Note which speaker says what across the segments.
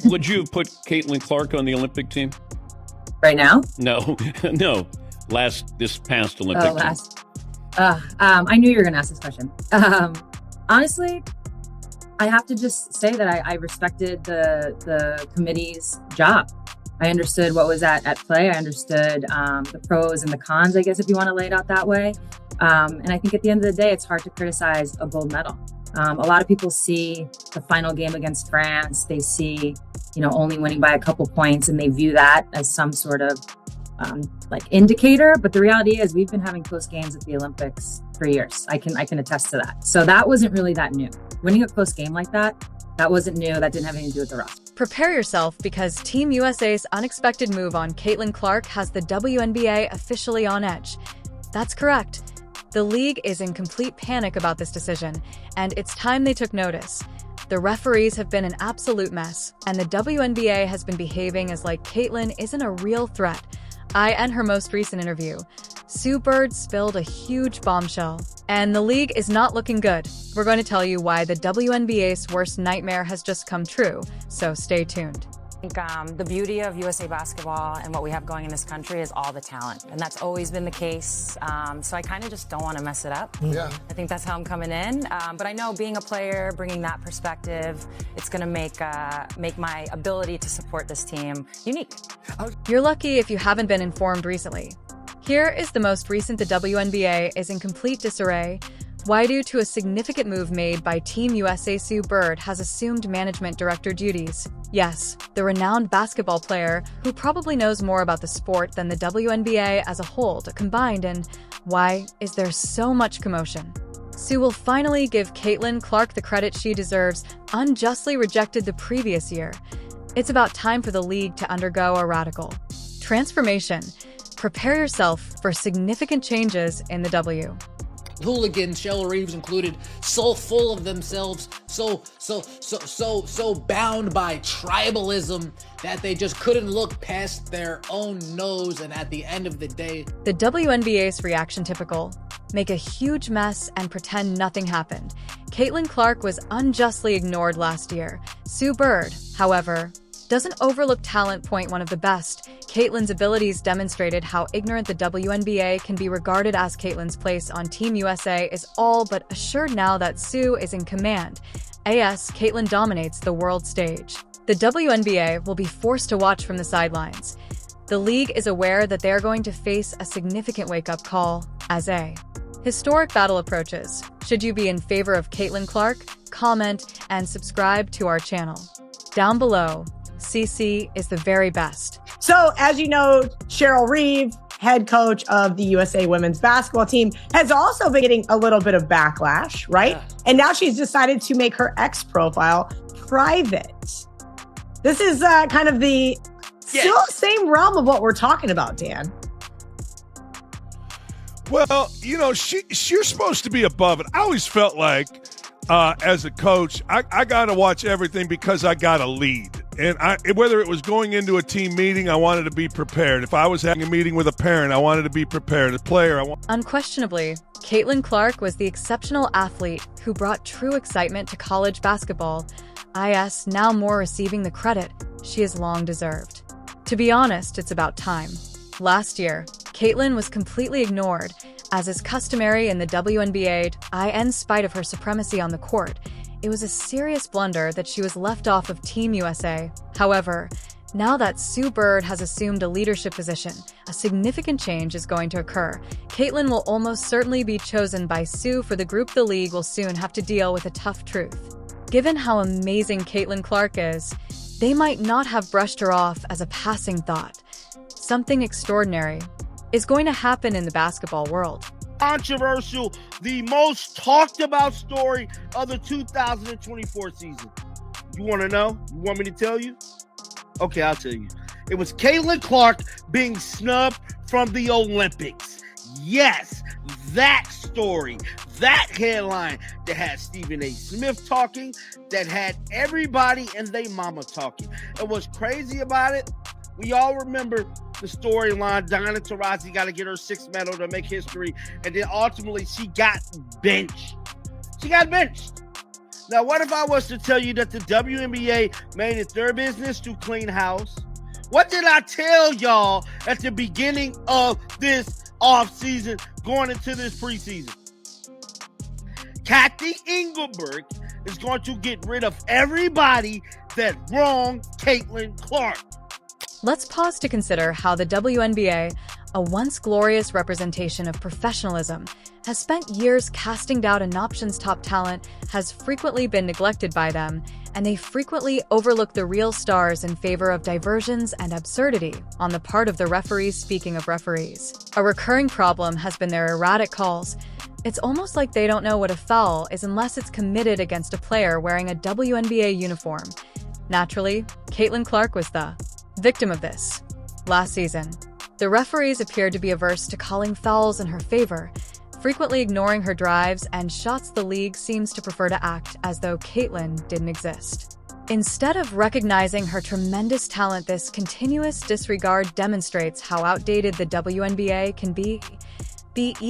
Speaker 1: Would you put Caitlin Clark on the Olympic team?
Speaker 2: Right now?
Speaker 1: No, no. This past Olympic team.
Speaker 2: I knew you were going to ask this question. Honestly, I have to just say that I respected the committee's job. I understood what was at play. I understood the pros and the cons, I guess, if you want to lay it out that way. And I think at the end of the day, it's hard to criticize a gold medal. A lot of people see the final game against France. They see, only winning by a couple points, and they view that as some sort of indicator. But the reality is we've been having close games at the Olympics for years. I can attest to that. So that wasn't really that new. Winning a close game like that wasn't new. That didn't have anything to do with the roster.
Speaker 3: Prepare yourself, because Team USA's unexpected move on Caitlin Clark has the WNBA officially on edge. That's correct. The league is in complete panic about this decision, and it's time they took notice. The referees have been an absolute mess, and the WNBA has been behaving as like Caitlin isn't a real threat. In her most recent interview, Sue Bird spilled a huge bombshell, and the league is not looking good. We're going to tell you why the WNBA's worst nightmare has just come true, so stay tuned.
Speaker 4: I think the beauty of USA basketball and what we have going in this country is all the talent, and that's always been the case. So I kind of just don't want to mess it up.
Speaker 5: Yeah.
Speaker 4: I think that's how I'm coming in. But I know being a player, bringing that perspective, it's going to make my ability to support this team unique.
Speaker 3: You're lucky if you haven't been informed recently. Here is the most recent. The WNBA is in complete disarray. Why? Due to a significant move made by Team USA, Sue Bird has assumed management director duties. Yes, the renowned basketball player, who probably knows more about the sport than the WNBA as a whole combined. And why is there so much commotion? Sue will finally give Caitlin Clark the credit she deserves, unjustly rejected the previous year. It's about time for the league to undergo a radical transformation. Prepare yourself for significant changes in the W.
Speaker 6: Hooligans, Cheryl Reeves included, so full of themselves, so bound by tribalism that they just couldn't look past their own nose. And at the end of the day,
Speaker 3: the WNBA's reaction typical: make a huge mess and pretend nothing happened. Caitlin Clark was unjustly ignored last year. Sue Bird, however, doesn't overlook talent. Point one of the best. Caitlin's abilities demonstrated how ignorant the WNBA can be regarded, as Caitlin's place on Team USA is all but assured now that Sue is in command. Caitlin dominates the world stage. The WNBA will be forced to watch from the sidelines. The league is aware that they are going to face a significant wake-up call as a historic battle approaches. Should you be in favor of Caitlin Clark? Comment and subscribe to our channel. Down below. CC is the very best.
Speaker 5: So, as you know, Cheryl Reeve, head coach of the USA women's basketball team, has also been getting a little bit of backlash, right? Yeah. And now she's decided to make her X profile private. This is kind of the still same realm of what we're talking about, Dan.
Speaker 7: Well, you're supposed to be above it. I always felt like, as a coach, I got to watch everything because I got to lead. And whether it was going into a team meeting, I wanted to be prepared. If I was having a meeting with a parent, I wanted to be prepared. A player,
Speaker 3: Unquestionably, Caitlin Clark was the exceptional athlete who brought true excitement to college basketball. Now more receiving the credit she has long deserved. To be honest, it's about time. Last year, Caitlin was completely ignored, as is customary in the WNBA. In spite of her supremacy on the court, it was a serious blunder that she was left off of Team USA. However, now that Sue Bird has assumed a leadership position, a significant change is going to occur. Caitlin will almost certainly be chosen by Sue for the group. The league will soon have to deal with a tough truth. Given how amazing Caitlin Clark is, they might not have brushed her off as a passing thought. Something extraordinary is going to happen in the basketball world.
Speaker 8: Controversial, the most talked about story of the 2024 season. You want to know? You want me to tell you? Okay, I'll tell you. It was Caitlin Clark being snubbed from the Olympics. Yes, that story, that headline that had Stephen A. Smith talking, that had everybody and they mama talking. And what's crazy about it, we all remember the storyline. Diana Taurasi got to get her sixth medal to make history, and then ultimately she got benched. Now, what if I was to tell you that the WNBA made it their business to clean house? What did I tell y'all at the beginning of this offseason going into this preseason? Kathy Engelberg is going to get rid of everybody that wronged Caitlin Clark.
Speaker 3: Let's pause to consider how the WNBA, a once glorious representation of professionalism, has spent years casting doubt an option's top talent, has frequently been neglected by them, and they frequently overlook the real stars in favor of diversions and absurdity on the part of the referees. Speaking of referees, a recurring problem has been their erratic calls. It's almost like they don't know what a foul is unless it's committed against a player wearing a WNBA uniform. Naturally, Caitlin Clark was the victim of this. Last season, the referees appeared to be averse to calling fouls in her favor, frequently ignoring her drives and shots. The league seems to prefer to act as though Caitlin didn't exist. Instead of recognizing her tremendous talent, this continuous disregard demonstrates how outdated the WNBA can be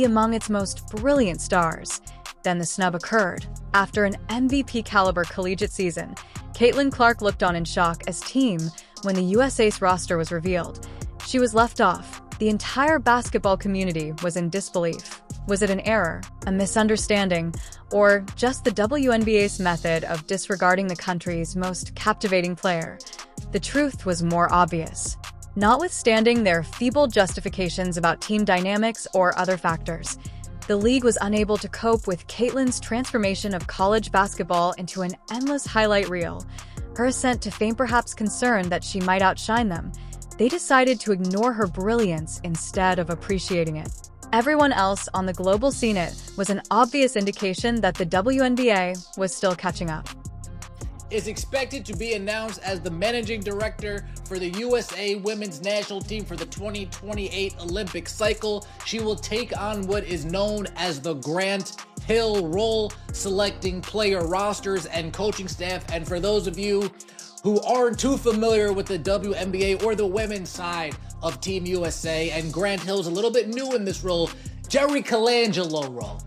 Speaker 3: among its most brilliant stars. Then the snub occurred. After an MVP-caliber collegiate season, Caitlin Clark looked on in shock as team when the USA's roster was revealed. She was left off. The entire basketball community was in disbelief. Was it an error, a misunderstanding, or just the WNBA's method of disregarding the country's most captivating player? The truth was more obvious. Notwithstanding their feeble justifications about team dynamics or other factors, the league was unable to cope with Caitlin's transformation of college basketball into an endless highlight reel. Her ascent to fame, perhaps concerned that she might outshine them, they decided to ignore her brilliance instead of appreciating it. Everyone else on the global scene, it was an obvious indication that the WNBA was still catching up.
Speaker 6: Is expected to be announced as the managing director for the USA women's national team for the 2028 Olympic cycle. She will take on what is known as the Grant Hill role, selecting player rosters and coaching staff. And for those of you who aren't too familiar with the WNBA or the women's side of Team USA, and Grant Hill's a little bit new in this role, Jerry Colangelo role.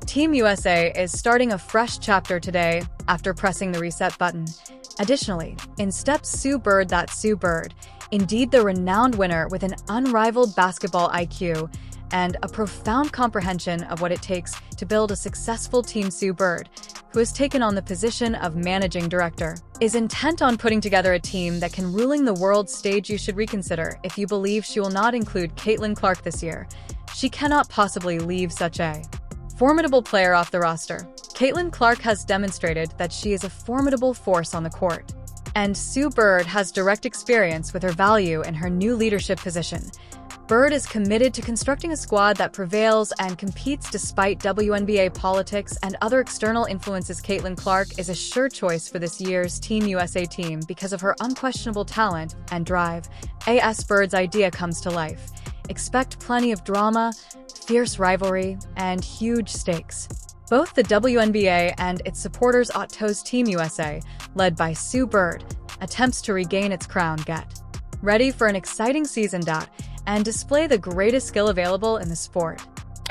Speaker 3: Team USA is starting a fresh chapter today after pressing the reset button. Additionally, in steps Sue Bird, indeed the renowned winner with an unrivaled basketball IQ and a profound comprehension of what it takes to build a successful team. Sue Bird, who has taken on the position of managing director, is intent on putting together a team that can ruling the world stage. You should reconsider if you believe she will not include Caitlin Clark this year. She cannot possibly leave such a formidable player off the roster. Caitlin Clark has demonstrated that she is a formidable force on the court, and Sue Bird has direct experience with her value in her new leadership position. Bird is committed to constructing a squad that prevails and competes despite WNBA politics and other external influences. Caitlin Clark is a sure choice for this year's Team USA team because of her unquestionable talent and drive. AS Bird's idea comes to life. Expect plenty of drama, fierce rivalry, and huge stakes. Both the WNBA and its supporters Otto's Team USA, led by Sue Bird, attempts to regain its crown. Get ready for an exciting season and display the greatest skill available in the sport.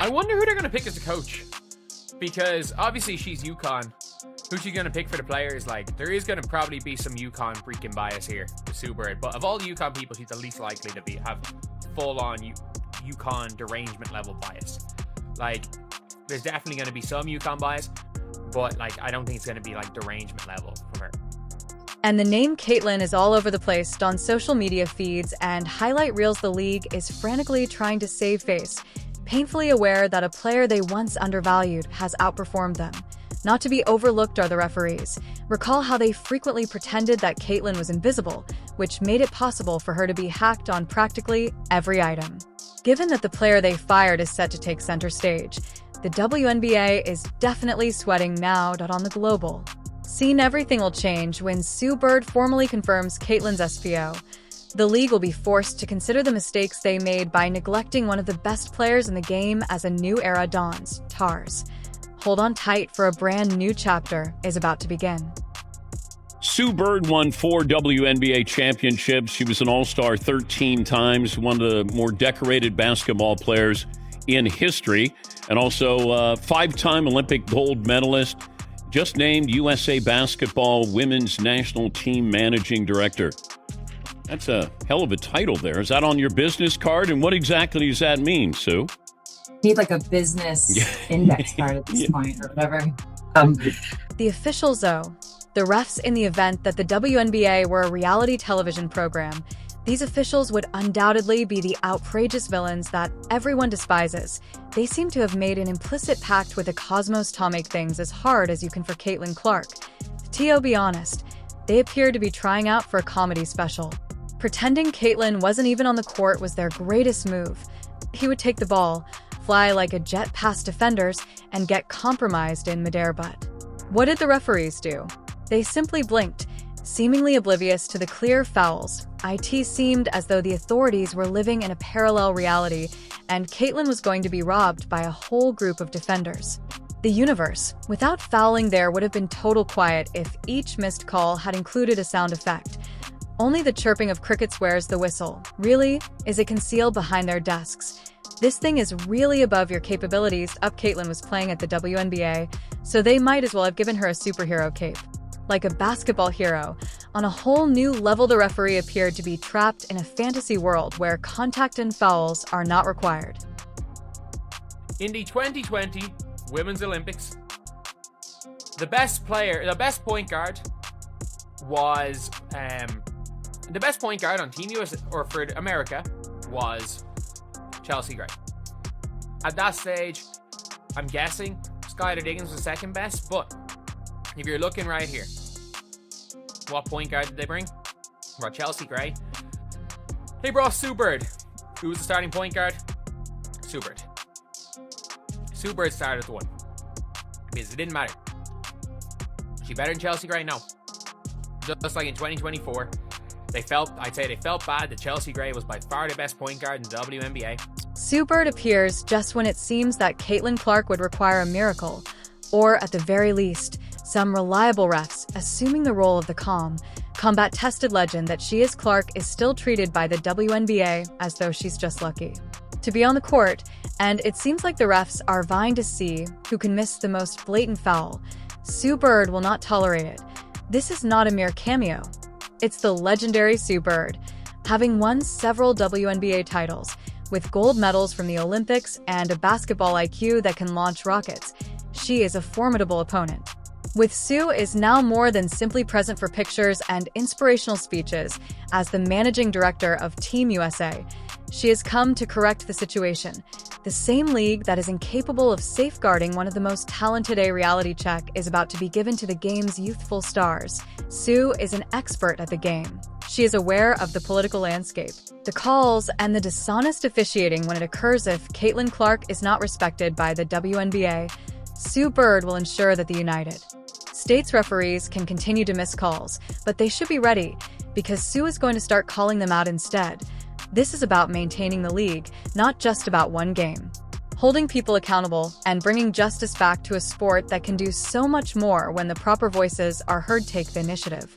Speaker 9: I wonder who they're going to pick as a coach, because obviously she's UConn. Who's she going to pick for the players? Like, there is going to probably be some UConn freaking bias here with Sue Bird, but of all the UConn people, she's the least likely to have full-on UConn derangement level bias. Like, there's definitely going to be some UConn bias, but like, I don't think it's going to be like derangement level from her.
Speaker 3: And the name Caitlin is all over the place on social media feeds and highlight reels. The league is frantically trying to save face, painfully aware that a player they once undervalued has outperformed them. Not to be overlooked are the referees. Recall how they frequently pretended that Caitlin was invisible, which made it possible for her to be hacked on practically every item. Given that the player they fired is set to take center stage, the WNBA is definitely sweating now. On the global scene, everything will change when Sue Bird formally confirms Caitlin's SPO. The league will be forced to consider the mistakes they made by neglecting one of the best players in the game as a new era dawns. Tars. Hold on tight, for a brand new chapter is about to begin.
Speaker 1: Sue Bird won 4 WNBA championships. She was an All-Star 13 times, one of the more decorated basketball players in history, and also 5-time Olympic gold medalist. just named USA Basketball Women's National Team Managing Director. That's a hell of a title there. Is that on your business card? And what exactly does that mean, Sue?
Speaker 2: Need like a business index card at this point or whatever.
Speaker 3: The officials, though, the refs in the event that the WNBA were a reality television program, these officials would undoubtedly be the outrageous villains that everyone despises. They seem to have made an implicit pact with the cosmos to make things as hard as you can for Caitlin Clark. To be honest, they appear to be trying out for a comedy special. Pretending Caitlin wasn't even on the court was their greatest move. He would take the ball, fly like a jet past defenders, and get compromised in midair butt. What did the referees do? They simply blinked, seemingly oblivious to the clear fouls. It seemed as though the authorities were living in a parallel reality, and Caitlin was going to be robbed by a whole group of defenders. The universe, without fouling there, would have been total quiet if each missed call had included a sound effect. Only the chirping of crickets wears the whistle. Really? Is it concealed behind their desks? This thing is really above your capabilities. Caitlin was playing at the WNBA, so they might as well have given her a superhero cape. Like a basketball hero. On a whole new level, the referee appeared to be trapped in a fantasy world where contact and fouls are not required.
Speaker 9: In the 2020 Women's Olympics, the best point guard was the best point guard on Team USA or for America was Chelsea Gray. At that stage, I'm guessing Skylar Diggins was second best, but if you're looking right here, what point guard did they bring? Brought Chelsea Gray. They brought Sue Bird. Who was the starting point guard? Sue Bird. Sue Bird started the one. Because it didn't matter. Was she better than Chelsea Gray? No. Just like in 2024, I'd say they felt bad that Chelsea Gray was by far the best point guard in the WNBA.
Speaker 3: Sue Bird appears just when it seems that Caitlin Clark would require a miracle, or at the very least, some reliable refs assuming the role of the calm, combat-tested legend that she is Clark is still treated by the WNBA as though she's just lucky to be on the court, and it seems like the refs are vying to see who can miss the most blatant foul. Sue Bird will not tolerate it. This is not a mere cameo. It's the legendary Sue Bird, having won several WNBA titles, with gold medals from the Olympics and a basketball IQ that can launch rockets. She is a formidable opponent. With Sue is now more than simply present for pictures and inspirational speeches. As the managing director of Team USA, she has come to correct the situation. The same league that is incapable of safeguarding one of the most talented reality check is about to be given to the game's youthful stars. Sue is an expert at the game. She is aware of the political landscape, the calls, and the dishonest officiating when it occurs. If Caitlin Clark is not respected by the WNBA, Sue Bird will ensure that the United States referees can continue to miss calls, but they should be ready, because Sue is going to start calling them out instead. This is about maintaining the league, not just about one game. Holding people accountable and bringing justice back to a sport that can do so much more when the proper voices are heard. Take the initiative.